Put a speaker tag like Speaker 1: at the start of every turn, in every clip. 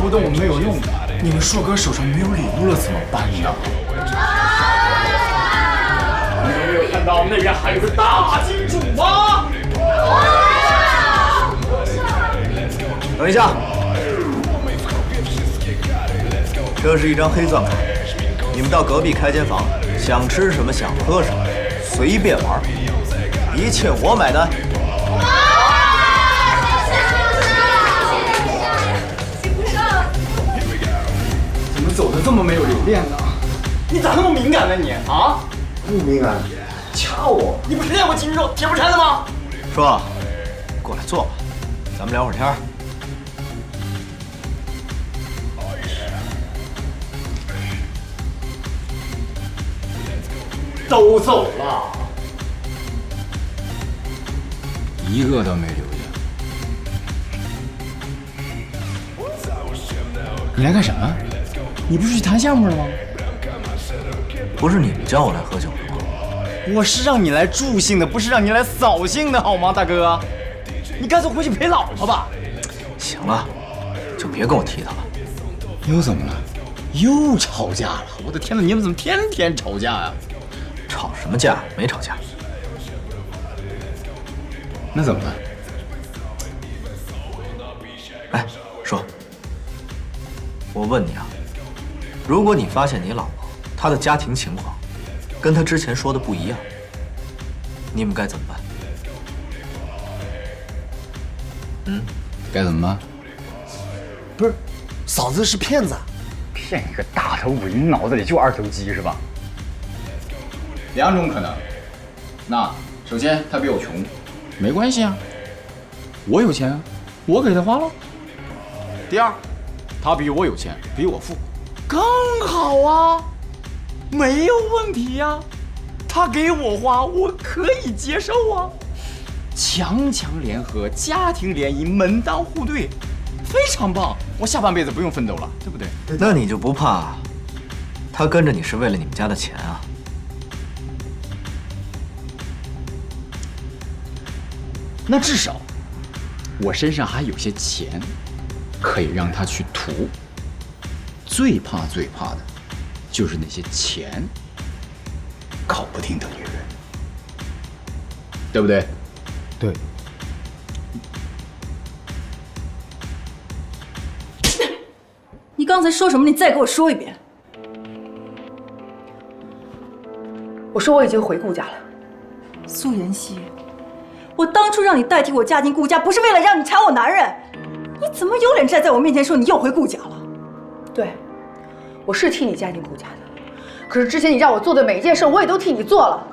Speaker 1: 活动没有用的，你们硕哥手上没有礼物了怎么办呢？你有没有看到那边还有个大金主吗？
Speaker 2: 等一下，这是一张黑钻卡，你们到隔壁开间房，想吃什么想喝什么，随便玩，一切我买单。
Speaker 1: 怎么走的这么没有留恋呢？你咋那么敏感呢你啊？
Speaker 3: 不敏感，掐我！
Speaker 1: 你不是练过金肉铁布衫的吗？
Speaker 2: 说，过来坐吧，咱们聊会儿天儿。
Speaker 1: 都走了，
Speaker 4: 一个都没留下。你来干什么？你不是去谈项目了吗？
Speaker 2: 不是你们叫我来喝酒的吗？
Speaker 1: 我是让你来助兴的，不是让你来扫兴的，好吗，大哥？你干脆回去陪老婆吧。
Speaker 2: 行了，就别跟我提他了。
Speaker 4: 又怎么了？又吵架了？我的天哪！你们怎么天天吵架呀？
Speaker 2: 吵什么架？没吵架。
Speaker 4: 那怎么办？
Speaker 2: 哎，说，我问你啊，如果你发现你老婆她的家庭情况跟她之前说的不一样，你们该怎么办？
Speaker 4: 该怎么办？
Speaker 3: 不是，嫂子是骗子。
Speaker 4: 骗一个大头鬼，你脑子里就2头鸡是吧？两种可能。那首先他比我穷，没关系啊，我有钱啊，我给他花了。第二，他比我有钱，比我富，
Speaker 1: 刚好啊，没有问题呀。他给我花，我可以接受啊。强强联合，家庭联谊，门当户对，非常棒。我下半辈子不用奋斗了，对不对？
Speaker 2: 那你就不怕他跟着你是为了你们家的钱啊？
Speaker 4: 那至少我身上还有些钱，可以让他去图。最怕的，就是那些钱搞不定的女人，对不对？
Speaker 3: 对。
Speaker 5: 你刚才说什么？你再给我说一遍。
Speaker 6: 我说我已经回顾家了。
Speaker 5: 苏妍希，我当初让你代替我嫁进顾家，不是为了让你缠我男人，你怎么有脸站在我面前说你又回顾家了？
Speaker 6: 对，我是替你嫁进顾家的，可是之前你让我做的每一件事，我也都替你做了。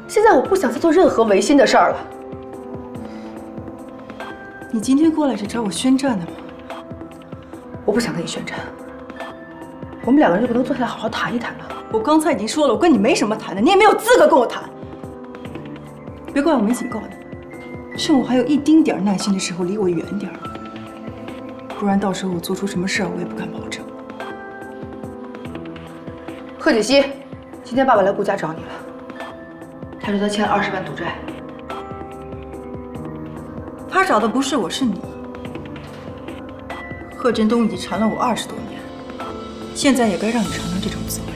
Speaker 6: 现在我不想再做任何违心的事儿了。
Speaker 5: 你今天过来是找我宣战的吗？
Speaker 6: 我不想跟你宣战，我们两个人就不能坐下来好好谈一谈吗？
Speaker 5: 我刚才已经说了，我跟你没什么谈的，你也没有资格跟我谈。别怪我没警告你，趁我还有一丁点耐心的时候离我远点儿，不然到时候我做出什么事儿我也不敢保证。
Speaker 6: 贺锦熙，今天爸爸来顾家找你了，他说他欠了20万赌债。
Speaker 5: 他找的不是我，是你。贺振东已经缠了我20多年，现在也该让你尝尝这种滋味。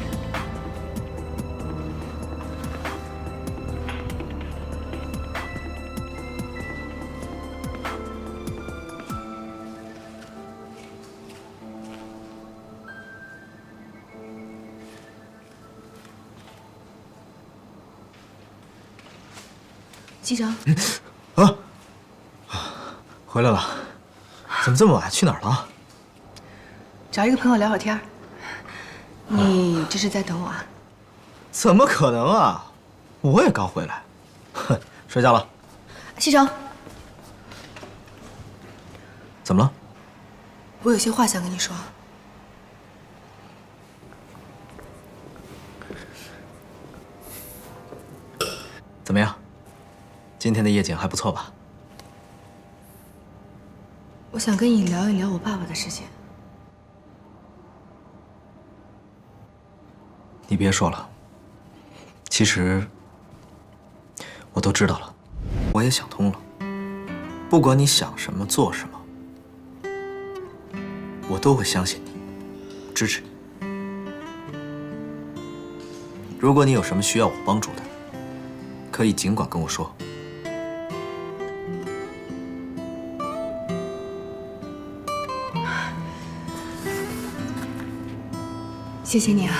Speaker 6: 机长，
Speaker 2: 啊，回来了，怎么这么晚？去哪儿了？
Speaker 6: 找一个朋友聊会儿天儿。你这是在等我啊？
Speaker 2: 怎么可能啊！我也刚回来。哼，睡觉了。
Speaker 6: 西城，
Speaker 2: 怎么了？
Speaker 6: 我有些话想跟你说。
Speaker 2: 怎么样？今天的夜景还不错吧？
Speaker 6: 我想跟你聊一聊我爸爸的事情。
Speaker 2: 你别说了，其实我都知道了，我也想通了。不管你想什么做什么，我都会相信你，支持你。如果你有什么需要我帮助的，可以尽管跟我说。
Speaker 6: 谢谢你啊。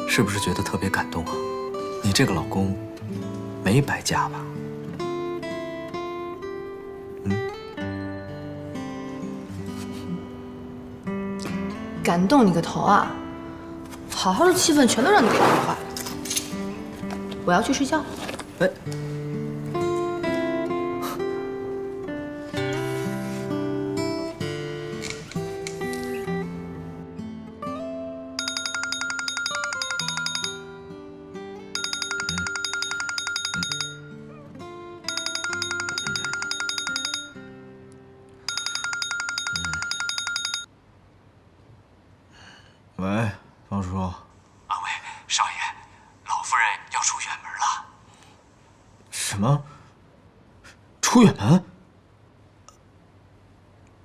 Speaker 2: 是不是觉得特别感动啊？你这个老公没白嫁吧？
Speaker 6: 感动你个头啊！好好的气氛全都让你给破坏了。我要去睡觉。
Speaker 2: 哎，喂，方叔。
Speaker 7: 啊喂，少爷，老夫人要出远门了。
Speaker 2: 什么？出远门？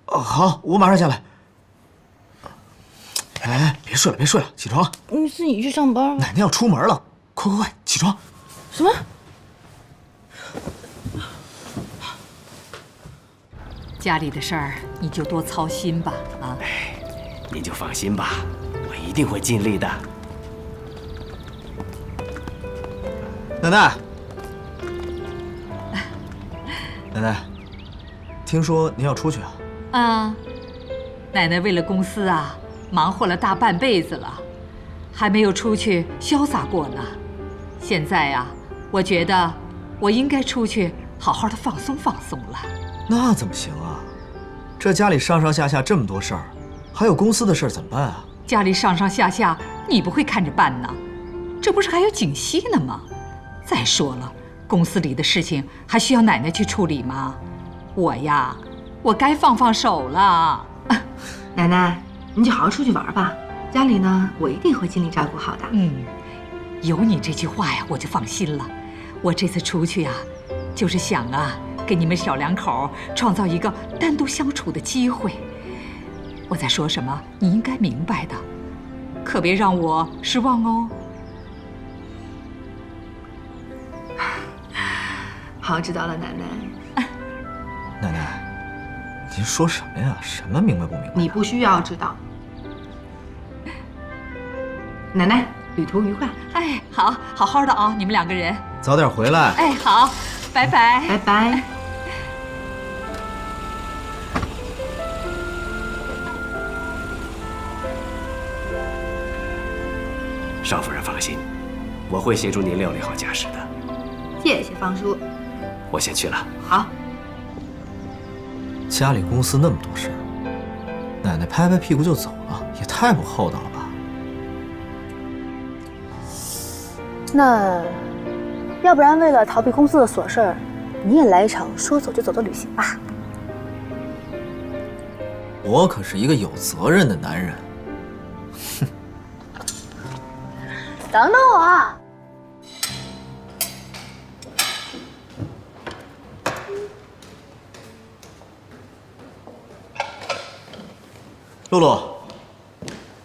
Speaker 2: 哦，好，我马上下来。哎，别睡了，别睡了，起床。
Speaker 6: 你自己去上班。
Speaker 2: 奶奶要出门了，快快快，起床！
Speaker 6: 什么？
Speaker 8: 家里的事儿你就多操心吧，啊！
Speaker 7: 您就放心吧，我一定会尽力的。
Speaker 2: 奶奶，奶奶，听说您要出去啊？
Speaker 8: 啊，奶奶为了公司啊，忙活了大半辈子了，还没有出去潇洒过呢。现在呀，我觉得我应该出去好好的放松放松了。
Speaker 2: 那怎么行啊？这家里上上下下这么多事儿，还有公司的事儿怎么办啊？
Speaker 8: 家里上上下下你不会看着办呢？这不是还有景熙呢吗？再说了，公司里的事情还需要奶奶去处理吗？我呀，我该放放手了。
Speaker 6: 奶奶，你就好好出去玩吧。家里呢，我一定会尽力照顾好的。
Speaker 8: 有你这句话呀，我就放心了。我这次出去呀，就是想啊，给你们小两口创造一个单独相处的机会。我在说什么，你应该明白的，可别让我失望哦。
Speaker 6: 好，知道了，奶奶。
Speaker 2: 奶奶，您说什么呀？什么明白不明白？
Speaker 6: 你不需要知道。奶奶，旅途愉快。
Speaker 8: 哎，好，好好的啊，你们两个人。
Speaker 2: 早点回来。
Speaker 8: 哎，好，拜拜。
Speaker 6: 拜拜。
Speaker 7: 少夫人放心，我会协助您料理好家事的。
Speaker 6: 谢谢方叔。
Speaker 7: 我先去了。
Speaker 6: 好。
Speaker 2: 家里公司那么多事儿，奶奶拍拍屁股就走了，也太不厚道了吧？
Speaker 6: 那，要不然为了逃避公司的琐事儿，你也来一场说走就走的旅行吧。
Speaker 2: 我可是一个有责任的男人。哼。
Speaker 6: 等等我啊！
Speaker 2: 露露，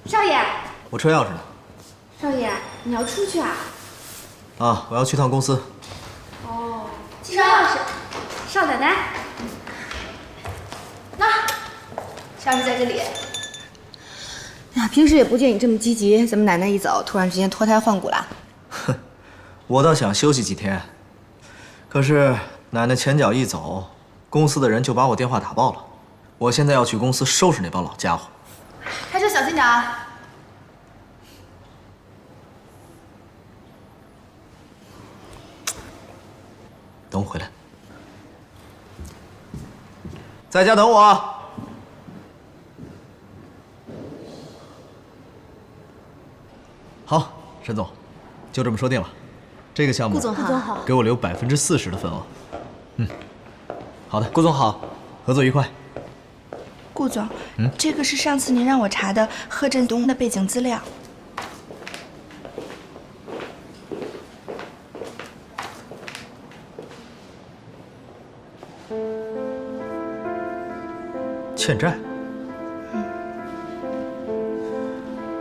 Speaker 6: 少爷，
Speaker 2: 我车钥匙呢。
Speaker 6: 少爷，你要出去啊？
Speaker 2: 啊，我要去趟公司。
Speaker 6: 哦，车钥匙，少奶奶，那钥匙在这里。呀，平时也不见你这么积极，怎么奶奶一走，突然之间脱胎换骨了？
Speaker 2: 哼，我倒想休息几天，可是奶奶前脚一走，公司的人就把我电话打爆了。我现在要去公司收拾那帮老家伙。
Speaker 6: 开车小心点啊！
Speaker 2: 等我回来，在家等我。好，沈总，就这么说定了。这个项目，
Speaker 6: 顾总好，
Speaker 2: 给我留40%的份额。好的，
Speaker 1: 顾总好，
Speaker 2: 合作愉快。
Speaker 9: 顾总，这个是上次您让我查的贺振东的背景资料。
Speaker 2: 欠债。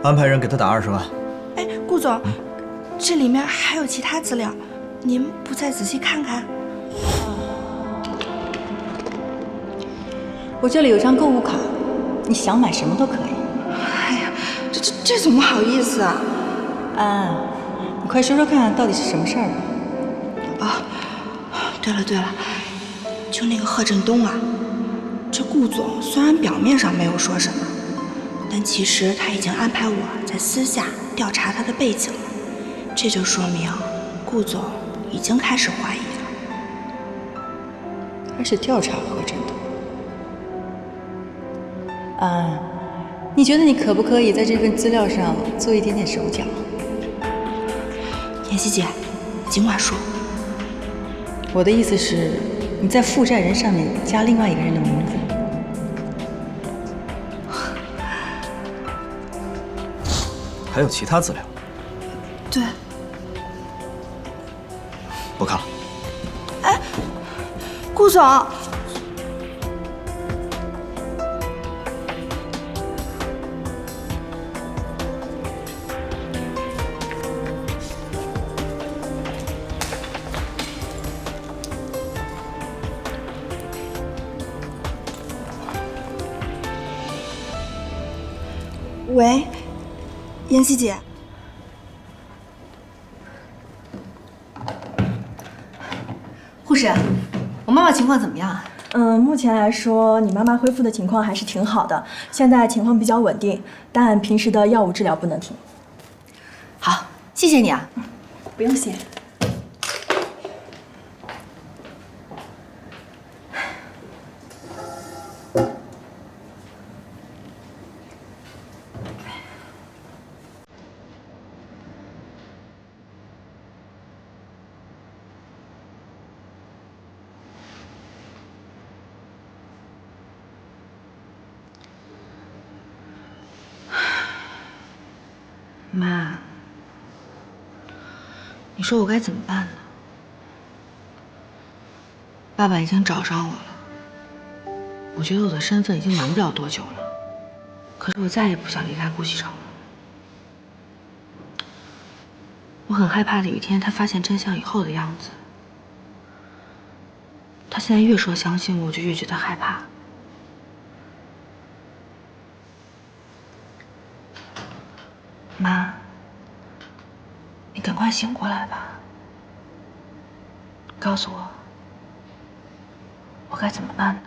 Speaker 2: 安排人给他打20万。
Speaker 9: 哎，顾总，这里面还有其他资料，您不再仔细看看？
Speaker 5: 我这里有张购物卡，你想买什么都可以。
Speaker 9: 哎呀，这怎么好意思啊？
Speaker 5: 安，你快说说看，到底是什么事儿吧？
Speaker 9: 啊，对了，就那个贺振东啊，这顾总虽然表面上没有说什么，但其实他已经安排我在私下调查他的背景了，这就说明顾总已经开始怀疑了。
Speaker 5: 开始调查贺振东。安，你觉得你可不可以在这份资料上做一点点手脚？
Speaker 9: 妍希姐，尽管说。
Speaker 5: 我的意思是，你在负债人上面加另外一个人的名字。
Speaker 2: 还有其他资料？
Speaker 9: 对。
Speaker 2: 不看了。
Speaker 9: 哎，顾总。喂，妍希姐。
Speaker 6: 护士，我妈妈情况怎么样啊？
Speaker 10: 目前来说，你妈妈恢复的情况还是挺好的，现在情况比较稳定，但平时的药物治疗不能停。
Speaker 6: 好，谢谢你啊。
Speaker 10: 不用谢。
Speaker 6: 妈，你说我该怎么办呢？爸爸已经找上我了，我觉得我的身份已经瞒不了多久了，可是我再也不想离开顾西城了。我很害怕有一天他发现真相以后的样子。他现在越说相信我，我就越觉得害怕。妈，你赶快醒过来吧，告诉我，我该怎么办呢？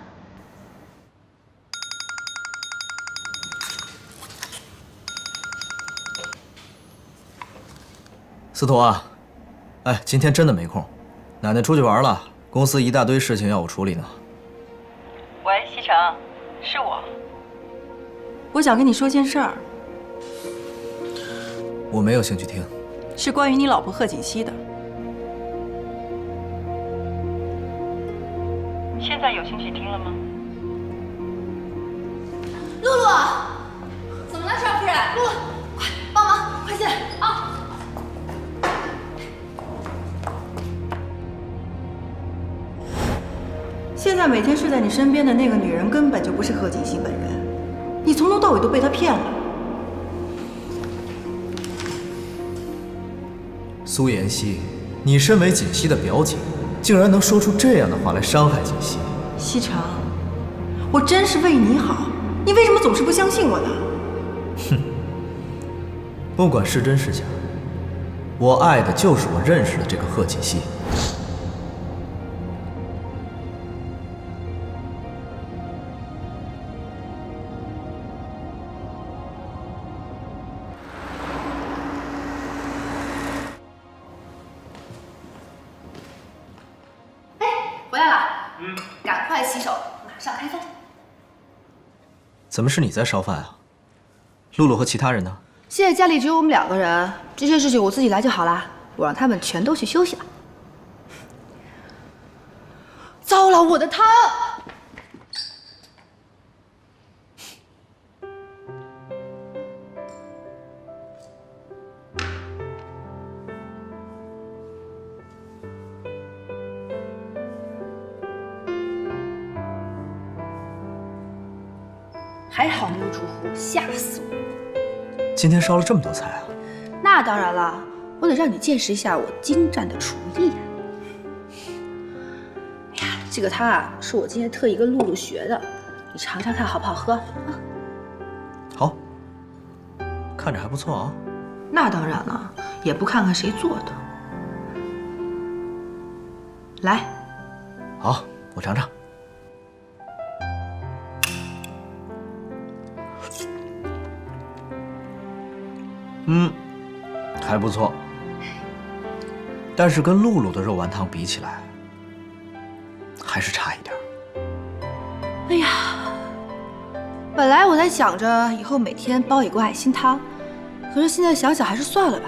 Speaker 2: 司徒啊，哎，今天真的没空，奶奶出去玩了，公司一大堆事情要我处理呢。
Speaker 5: 喂，西城，是我。我想跟你说件事儿。
Speaker 2: 我没有兴趣听。
Speaker 5: 是关于你老婆贺锦熙的。现在有兴趣听了吗？
Speaker 6: 露露，怎么了，少夫人？露露，快帮忙，快进来啊！
Speaker 5: 现在每天睡在你身边的那个女人根本就不是贺锦熙本人，你从头到尾都被她骗了。
Speaker 2: 苏妍希，你身为锦溪的表姐，竟然能说出这样的话来伤害锦溪。
Speaker 5: 西城，我真是为你好，你为什么总是不相信我呢？
Speaker 2: 哼，不管是真是假，我爱的就是我认识的这个贺锦溪。
Speaker 6: 回来了，赶快洗手，马上开饭。
Speaker 2: 怎么是你在烧饭啊？露露和其他人呢？
Speaker 6: 现在家里只有我们2个人，这些事情我自己来就好了。我让他们全都去休息了。糟了，我的汤！还好没有出乎，吓死我！
Speaker 2: 今天烧了这么多菜啊？
Speaker 6: 那当然了，我得让你见识一下我精湛的厨艺啊！哎呀，这个汤啊，是我今天特意跟露露学的，你尝尝看好不好喝啊？
Speaker 2: 好，看着还不错啊。
Speaker 6: 那当然了，也不看看谁做的。来，
Speaker 2: 好，我尝尝。还不错，但是跟露露的肉丸汤比起来，还是差一点。
Speaker 6: 哎呀，本来我在想着以后每天煲一锅爱心汤，可是现在想想还是算了吧。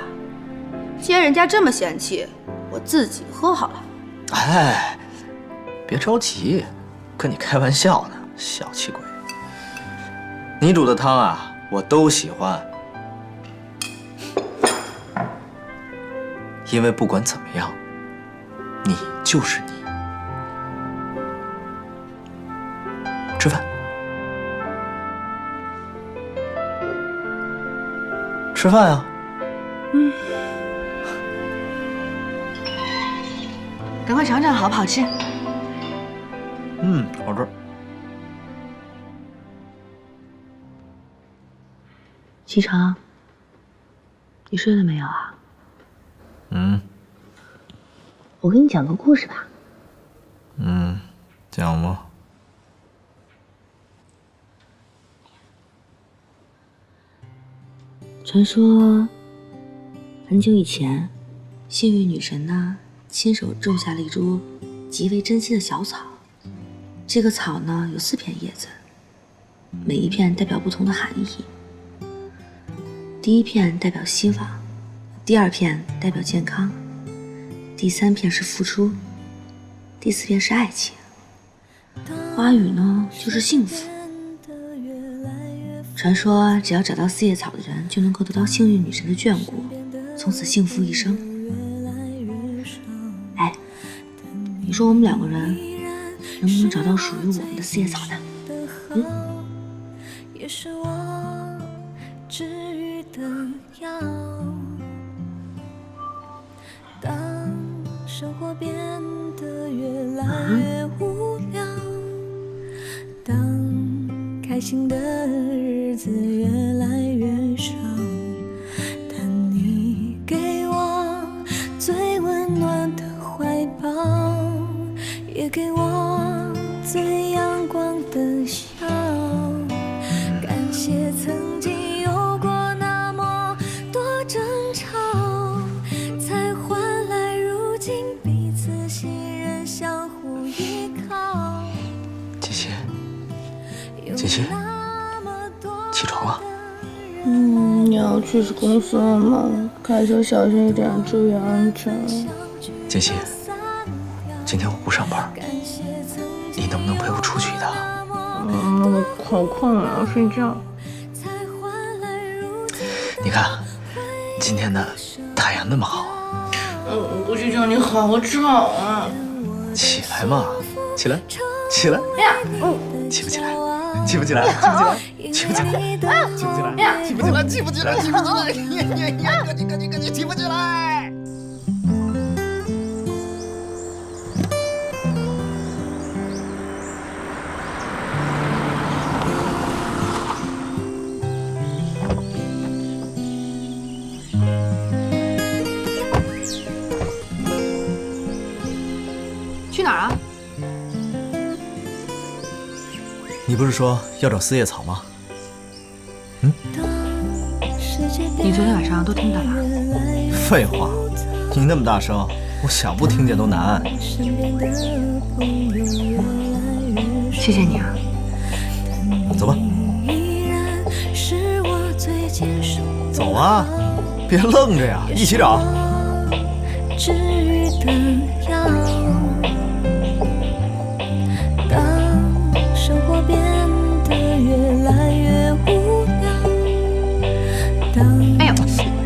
Speaker 6: 既然人家这么嫌弃，我自己喝好了。
Speaker 2: 哎，别着急，跟你开玩笑呢，小气鬼。你煮的汤啊，我都喜欢。因为不管怎么样，你就是你。吃饭，吃饭啊！
Speaker 6: 赶快尝尝好不好吃？
Speaker 2: 好吃。
Speaker 6: 西城，你睡了没有啊？我给你讲个故事吧。
Speaker 2: 讲吧。
Speaker 9: 传说，很久以前，幸运女神呢亲手种下了一株极为珍惜的小草。这个草呢有4片叶子，每一片代表不同的含义。第1片代表希望，第2片代表健康，第3片是付出，第4片是爱情。花语呢就是幸福。传说只要找到4叶草的人，就能够得到幸运女神的眷顾，从此幸福一生。哎，你说我们2个人能不能找到属于我们的4叶草呢？
Speaker 11: 也是我治愈的药。当生活变得越来越无聊，当开心的日子越来越少，但你给我最温暖的怀抱，也给我最阳光的笑。感谢曾经有过那么多争吵，才换来如今彼此信任，相互依靠。
Speaker 2: 姐姐，姐姐，起床了。
Speaker 11: 你要去公司了吗？开车小心一点，注意安全。
Speaker 2: 姐姐，今天我不上班，你能不能陪我出去一趟？
Speaker 11: 我好困啊，要睡觉。
Speaker 2: 你看，今天的太阳那么好。
Speaker 11: 我去叫你好吵啊！
Speaker 2: 起来嘛，起来，起来。起不起来？起不起来？起不起来？起不起来？起不起来？起不起来？起不起来？起不起来？赶紧起不起来！
Speaker 6: 去哪儿啊？
Speaker 2: 你不是说要找4叶草吗？
Speaker 6: 你昨天晚上都听到了？
Speaker 2: 废话，你那么大声，我想不听见都难。
Speaker 6: 谢谢你啊。
Speaker 2: 走吧。走啊，别愣着呀，一起找。
Speaker 11: 治愈的药。当生活变得越来越无聊，当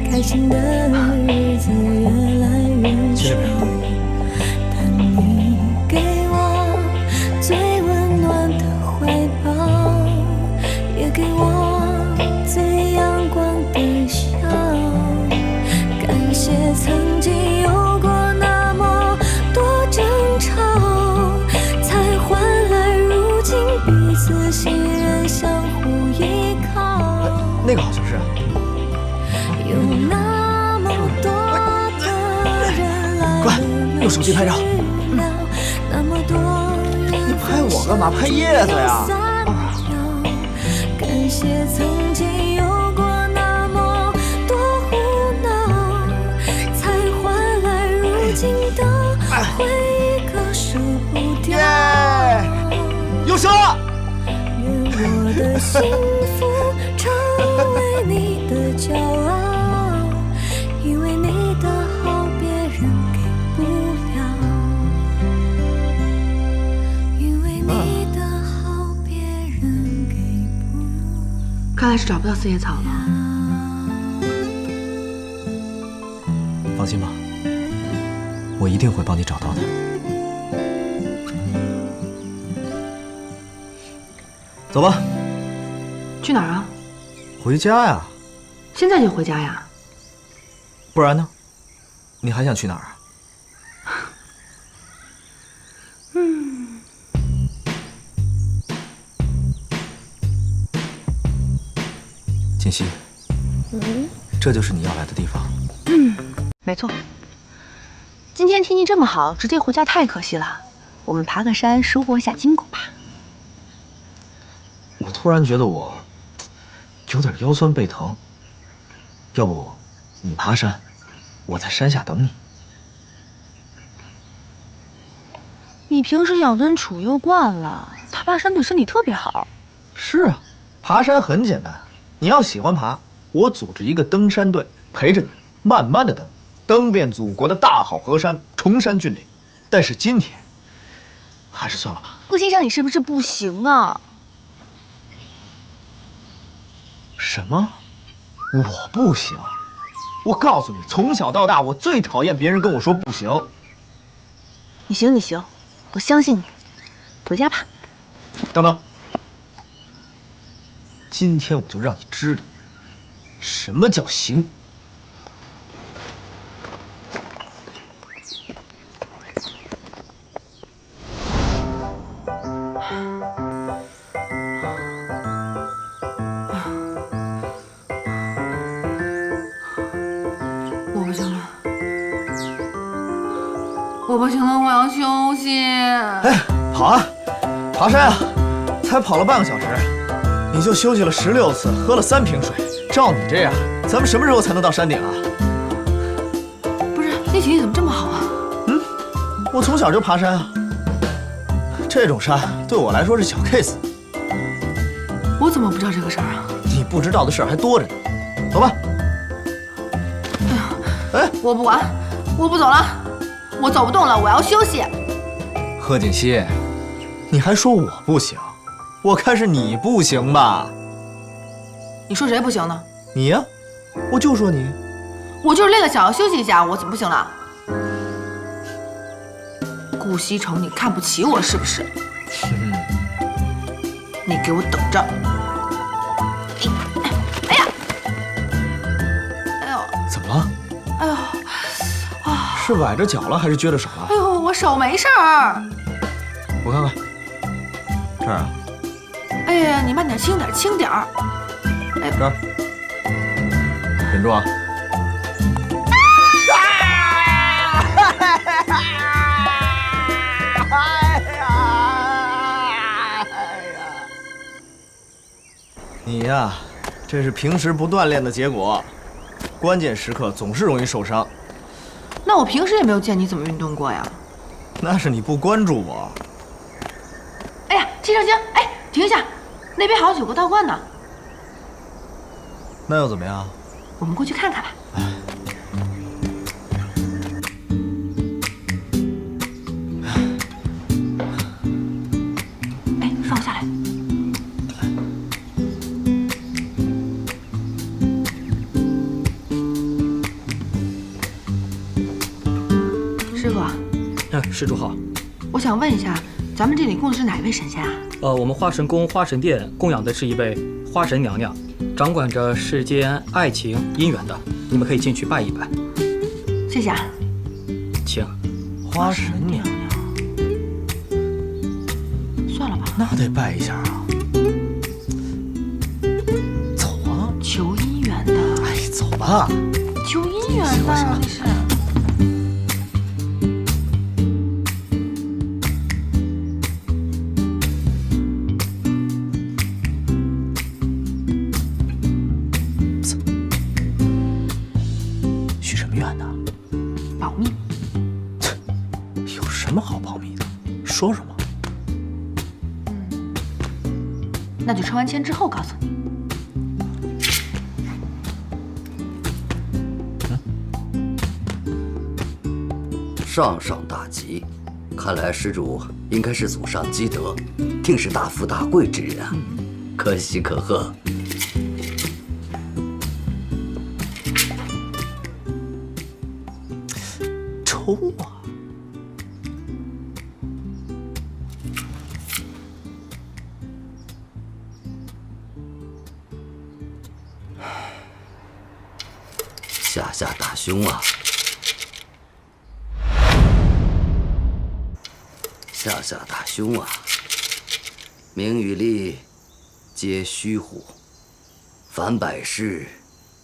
Speaker 11: 开心的日子越来越少，但你给我最温暖的怀抱，也给
Speaker 2: 快用手机拍照。
Speaker 3: 你拍我干嘛？拍叶子呀！
Speaker 11: 感谢曾经有过那么多胡闹，才换来如今的回忆，可舍不掉。
Speaker 3: 优秀！
Speaker 11: 愿我的幸福成为你的骄傲，因为你的好别人给不了，因为你的好别人给不了。
Speaker 6: 看来是找不到四叶草了。
Speaker 2: 放心吧，我一定会帮你找到的。走吧。
Speaker 6: 去哪儿啊？
Speaker 2: 回家呀。
Speaker 6: 现在就回家呀？
Speaker 2: 不然呢？你还想去哪儿啊？锦溪，这就是你要来的地方。
Speaker 9: 没错。今天天气这么好，直接回家太可惜了。我们爬个山，收获一下筋骨吧。
Speaker 2: 我突然觉得我有点腰酸背疼，要不你爬山，我在山下等你。
Speaker 9: 你平时养尊处优惯了，爬山对身体特别好。
Speaker 2: 是啊，爬山很简单，你要喜欢爬，我组织一个登山队陪着你，慢慢的登遍祖国的大好河山，崇山峻岭。但是今天，还是算了吧。
Speaker 9: 顾先生，你是不是不行啊？
Speaker 2: 什么？我不行？我告诉你，从小到大，我最讨厌别人跟我说不行。
Speaker 9: 你行，你行，我相信你。回家吧。
Speaker 2: 等等，今天我就让你知道，什么叫行。
Speaker 6: 我不行了，我要休息。
Speaker 2: 哎，跑啊，爬山啊！才跑了半个小时，你就休息了16次，喝了3瓶水。照你这样，咱们什么时候才能到山顶啊？
Speaker 6: 不是，你体力怎么这么好啊？
Speaker 2: 我从小就爬山啊。这种山对我来说是小 case。
Speaker 6: 我怎么不知道这个事儿啊？
Speaker 2: 你不知道的事儿还多着呢。走吧。哎，
Speaker 6: 我不管，我不走了。我走不动了，我要休息。
Speaker 2: 贺锦熙，你还说我不行？我看是你不行吧？
Speaker 6: 你说谁不行呢？
Speaker 2: 你呀，我就说你。
Speaker 6: 我就是累了，想要休息一下，我怎么不行了？顾西城，你看不起我是不是？你给我等着！哎呀！哎呦！
Speaker 2: 怎么了？
Speaker 6: 哎呦！
Speaker 2: 是崴着脚了还是撅着手了？
Speaker 6: 哎呦，我手没事儿。
Speaker 2: 我看看，这儿啊。
Speaker 6: 哎呀，你慢点，轻点，轻点儿。哎，
Speaker 2: 这儿，忍住啊！你呀，这是平时不锻炼的结果，关键时刻总是容易受伤。
Speaker 6: 那我平时也没有见你怎么运动过呀。
Speaker 2: 那是你不关注我。
Speaker 6: 哎呀，季少卿，哎，停一下，那边好像有个道观呢。
Speaker 2: 那又怎么样？
Speaker 6: 我们过去看看吧。哎，放我下来。师傅。
Speaker 12: 施主好。
Speaker 6: 我想问一下，咱们这里供的是哪一位神仙啊？
Speaker 12: 我们花神宫花神殿供养的是一位花神娘娘，掌管着世间爱情姻缘的，你们可以进去拜一拜。
Speaker 6: 谢谢啊。
Speaker 12: 请。
Speaker 2: 花神娘娘，
Speaker 6: 算了吧。
Speaker 2: 那得拜一下啊。走啊！
Speaker 6: 求姻缘的。
Speaker 2: 哎，走吧。
Speaker 6: 求姻缘的，你是。
Speaker 13: 保密。
Speaker 2: 有什么好保密的？说说嘛。
Speaker 13: 那就抽完签之后告诉你。
Speaker 14: 上上大吉，看来施主应该是祖上积德，定是大富大贵之人啊，可喜可贺。
Speaker 2: 抽啊！
Speaker 14: 下下大凶啊！下下大凶啊！名与利皆虚乎？凡百事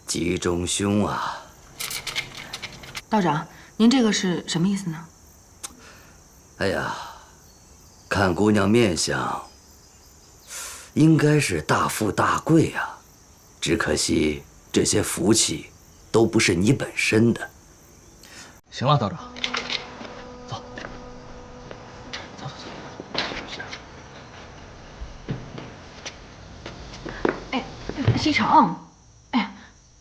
Speaker 14: 吉中凶啊！
Speaker 13: 道长，您这个是什么意思呢？
Speaker 14: 哎呀，看姑娘面相，应该是大富大贵啊，只可惜这些福气都不是你本身的。
Speaker 2: 行了，道长，
Speaker 13: 西城，哎，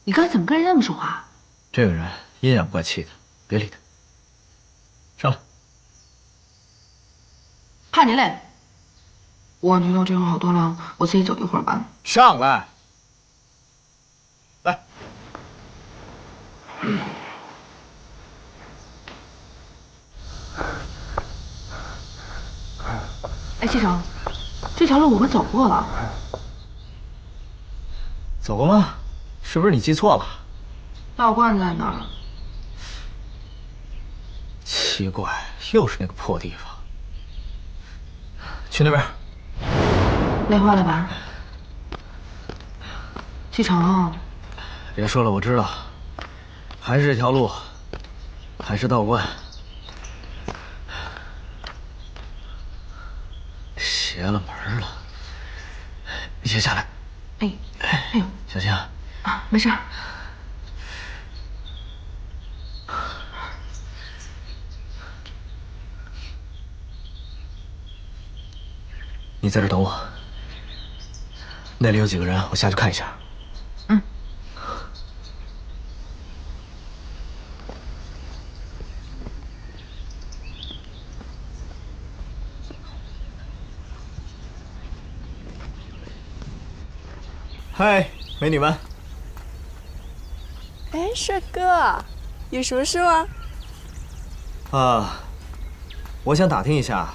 Speaker 13: 你刚才怎么跟人那么说话？
Speaker 2: 这个人阴阳怪气的，别理他。上来。
Speaker 13: 怕你累。我觉得这样好多了，我自己走一会儿吧。
Speaker 2: 上来。来。
Speaker 13: 哎，西城，这条路我们走过了。
Speaker 2: 走过吗？是不是你记错了？
Speaker 13: 道观在哪儿？
Speaker 2: 奇怪，又是那个破地方。去那边。
Speaker 13: 累坏了吧？西城，
Speaker 2: 别说了，我知道，还是这条路，还是道观。邪了门了。你先下来。
Speaker 13: 哎呦，
Speaker 2: 小心啊！
Speaker 13: 啊，没事。
Speaker 2: 你在这等我。那里有几个人，我下去看一下。
Speaker 13: 嗯。
Speaker 2: 嗨，美女们。
Speaker 10: 哎，帅哥，有什么事吗？
Speaker 2: 我想打听一下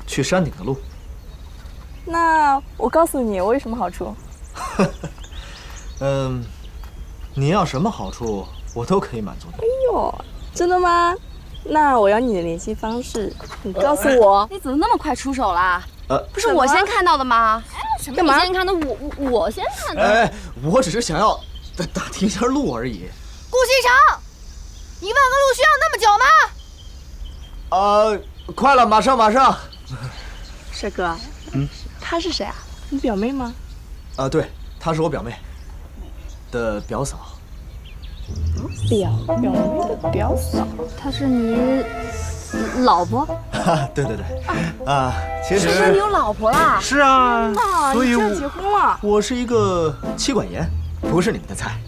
Speaker 2: 去山顶的路。
Speaker 10: 那我告诉你，我有什么好处？
Speaker 2: 你要什么好处，我都可以满足你。
Speaker 10: 哎呦，真的吗？那我要你的联系方式，你告诉我。
Speaker 15: 你怎么那么快出手啦？不是
Speaker 10: 什么
Speaker 15: 我先看到的吗？什么
Speaker 10: 干嘛
Speaker 15: 你先看的？我先看的。
Speaker 2: 哎，我只是想要打听一下路而已。
Speaker 15: 顾西城，你问个路需要那么久吗？
Speaker 2: 快了，马上。
Speaker 10: 帅哥，她是谁啊？你表妹吗？
Speaker 2: 对，她是我表妹的表嫂。
Speaker 10: 表妹的表嫂，
Speaker 15: 她是你老婆？
Speaker 2: 对，其实
Speaker 15: 是你有老婆啦？
Speaker 2: 是啊，所以
Speaker 10: 你就结婚了？
Speaker 2: 我是一个妻管严，不是你们的菜。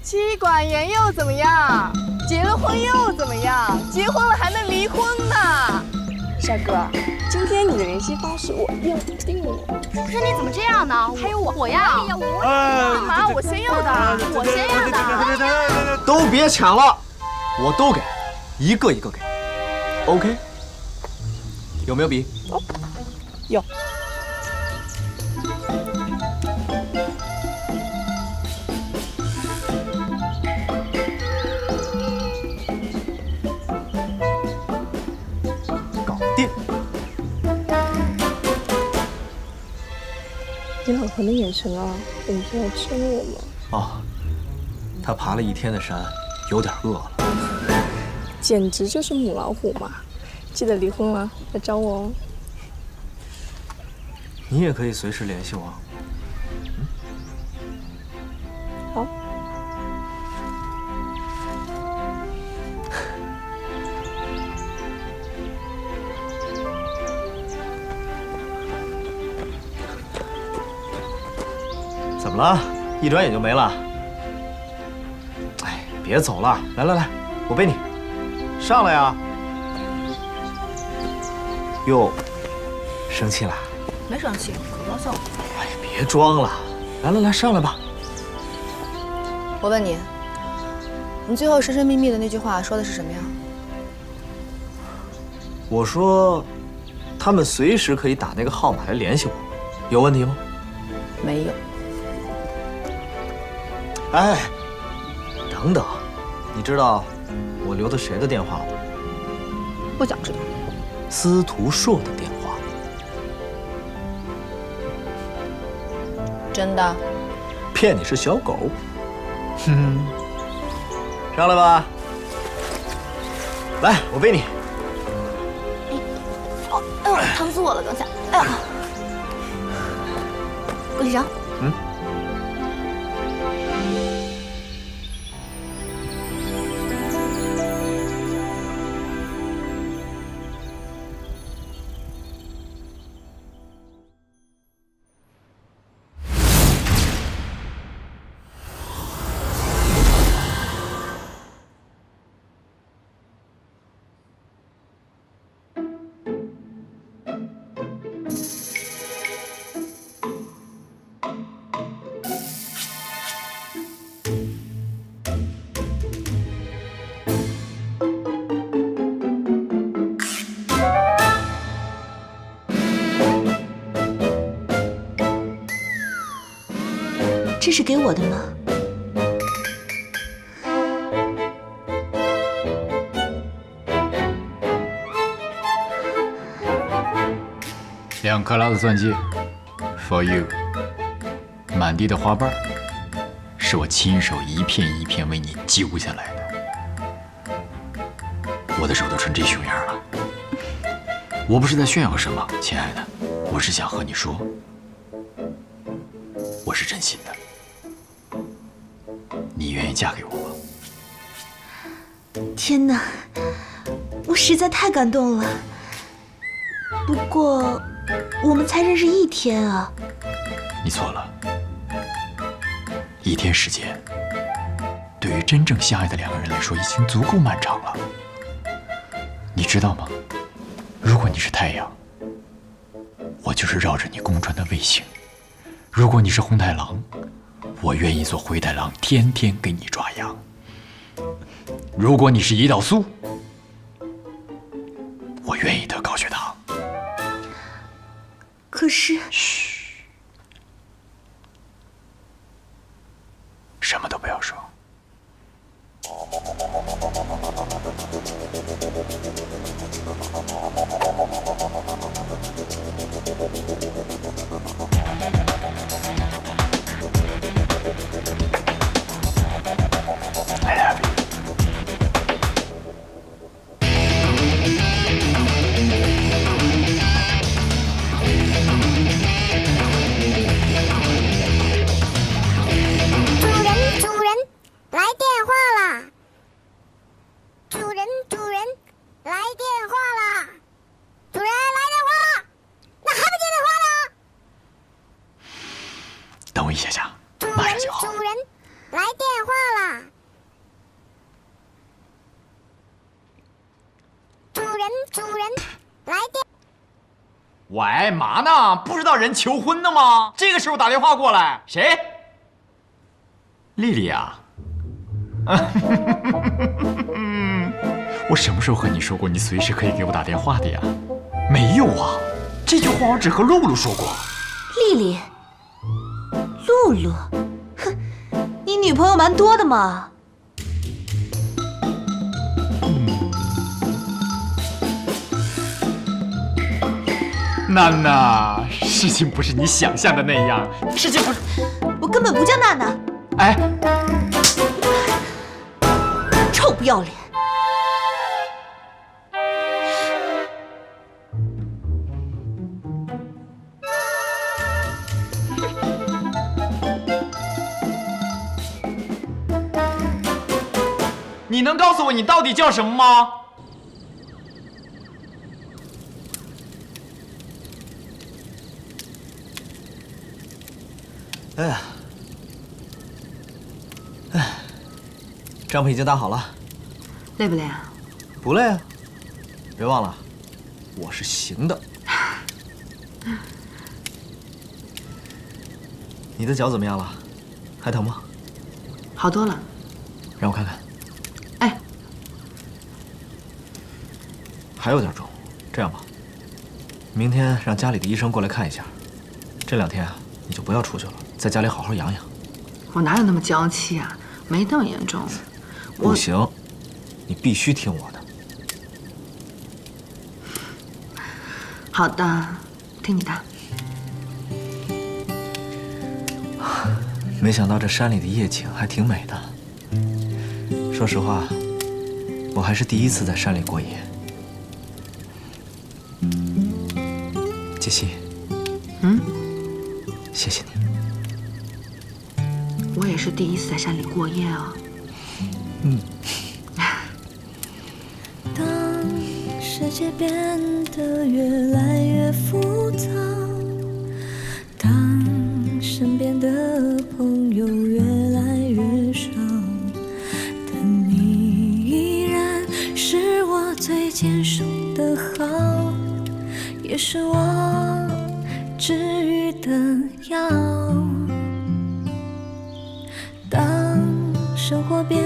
Speaker 10: 妻管严又怎么样？结了婚又怎么样？结婚了还能离婚呢？帅哥，今天你的联系方式我要定了。
Speaker 15: 不是你怎么这样呢？还有我要。哎呀，
Speaker 10: 干嘛？我先要的，我先要的。
Speaker 2: 都别抢了，我都给，一个一个给。OK？ 有没有笔？
Speaker 10: 有。
Speaker 2: 搞定。
Speaker 10: 你老婆的眼神啊，感觉要吃我吗？
Speaker 2: 她爬了一天的山，有点饿了。
Speaker 10: 简直就是母老虎嘛！记得离婚了来找我哦。
Speaker 2: 你也可以随时联系我。
Speaker 10: 好。
Speaker 2: 么了？一转眼就没了。哎，别走了，来来来，我背你，上来呀！哟，生气了？
Speaker 6: 没生气，可高兴了。
Speaker 2: 哎呀，别装了，来来来，上来吧。
Speaker 6: 我问你，你最后神神秘秘的那句话说的是什么呀？
Speaker 2: 我说，他们随时可以打那个号码来联系我，有问题吗？
Speaker 6: 没有。
Speaker 2: 哎，等等，你知道我留的谁的电话吗？
Speaker 6: 不想知道。
Speaker 2: 司徒硕的电话。
Speaker 6: 真的？
Speaker 2: 骗你是小狗。哼哼，上来吧。来，我背你。
Speaker 15: 哎呦，疼死我了！刚才，哎呀，郭局长。
Speaker 2: 嗯。
Speaker 9: 这是给我的吗？2
Speaker 4: 克拉的钻戒 ，for you。满地的花瓣，是我亲手一片一片为你揪下来的。我的手都成这熊样了。我不是在炫耀什么，亲爱的，我是想和你说，我是真心的。你愿意嫁给我吗？
Speaker 9: 天哪，我实在太感动了。不过，我们才认识1天啊。
Speaker 4: 你错了，1天时间，对于真正相爱的2个人来说已经足够漫长了。你知道吗？如果你是太阳，我就是绕着你公转的卫星；如果你是红太狼，我愿意做灰太狼，天天给你抓痒。如果你是胰岛素，我愿意得高血糖。
Speaker 9: 可是，
Speaker 4: 嘘，什么都不要说。I love you。
Speaker 15: 主人，来电话啦！主人，来电话啦！主人来电话啦！那还不接电话呢？
Speaker 4: 等我一下下，马上就好。
Speaker 15: 主人，来电话啦！主人，来电。
Speaker 1: 喂，嘛呢？不知道人求婚呢吗？这个时候打电话过来，谁？丽丽啊。我什么时候和你说过你随时可以给我打电话的呀？没有啊，这句话我只和露露说过。
Speaker 9: 丽丽，露露，哼，你女朋友蛮多的嘛。
Speaker 1: 娜娜，事情不是你想象的那样，事情不是……
Speaker 9: 我根本不叫娜娜。
Speaker 1: 哎，
Speaker 9: 臭不要脸！
Speaker 1: 你能告诉我你到底叫什么吗？
Speaker 2: 哎呀，帐篷已经搭好了。
Speaker 13: 累不累啊？
Speaker 2: 不累啊，别忘了，我是行的。你的脚怎么样了？还疼吗？
Speaker 13: 好多了。
Speaker 2: 让我看看。
Speaker 13: 哎，
Speaker 2: 还有点重。这样吧，明天让家里的医生过来看一下。这2天啊，你就不要出去了，在家里好好养养。
Speaker 13: 我哪有那么娇气啊？没那么严重。
Speaker 2: 不行，你必须听我的。
Speaker 13: 好的，听你的。
Speaker 2: 没想到这山里的夜景还挺美的。说实话，我还是第一次在山里过夜。杰西，谢谢你。
Speaker 13: 我也是第一次在山里过夜啊。
Speaker 11: 当世界变得越来越复杂，当身边的朋友越来越少，但你依然是我最坚守的好，也是我治愈的药。当生活变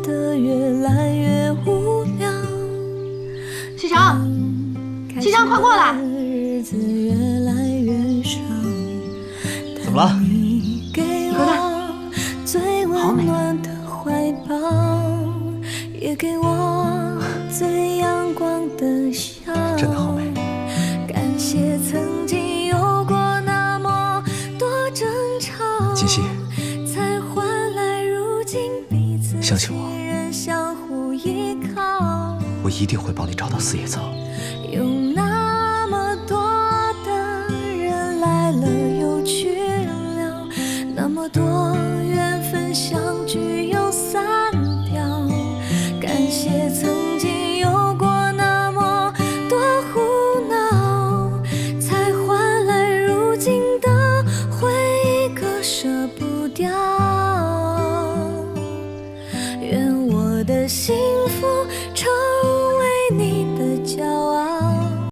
Speaker 11: 得越来越无聊，
Speaker 6: 西城，西城，快过来！
Speaker 11: 日子越来越少，
Speaker 2: 怎么了？
Speaker 11: 给我最温暖的怀抱，也给我最阳光的笑。
Speaker 2: 真的好美。
Speaker 11: 感谢曾经有过那么多争吵，
Speaker 2: 杰西，
Speaker 11: 才换来如今彼此
Speaker 2: 相信我，
Speaker 11: 相互依靠。
Speaker 2: 我一定会帮你找到4叶草。
Speaker 11: 有那么多的人来了又去了，那么多缘分相聚又散掉。感谢曾经有过那么多胡闹，才换来如今的回忆割舍不掉。愿我的幸福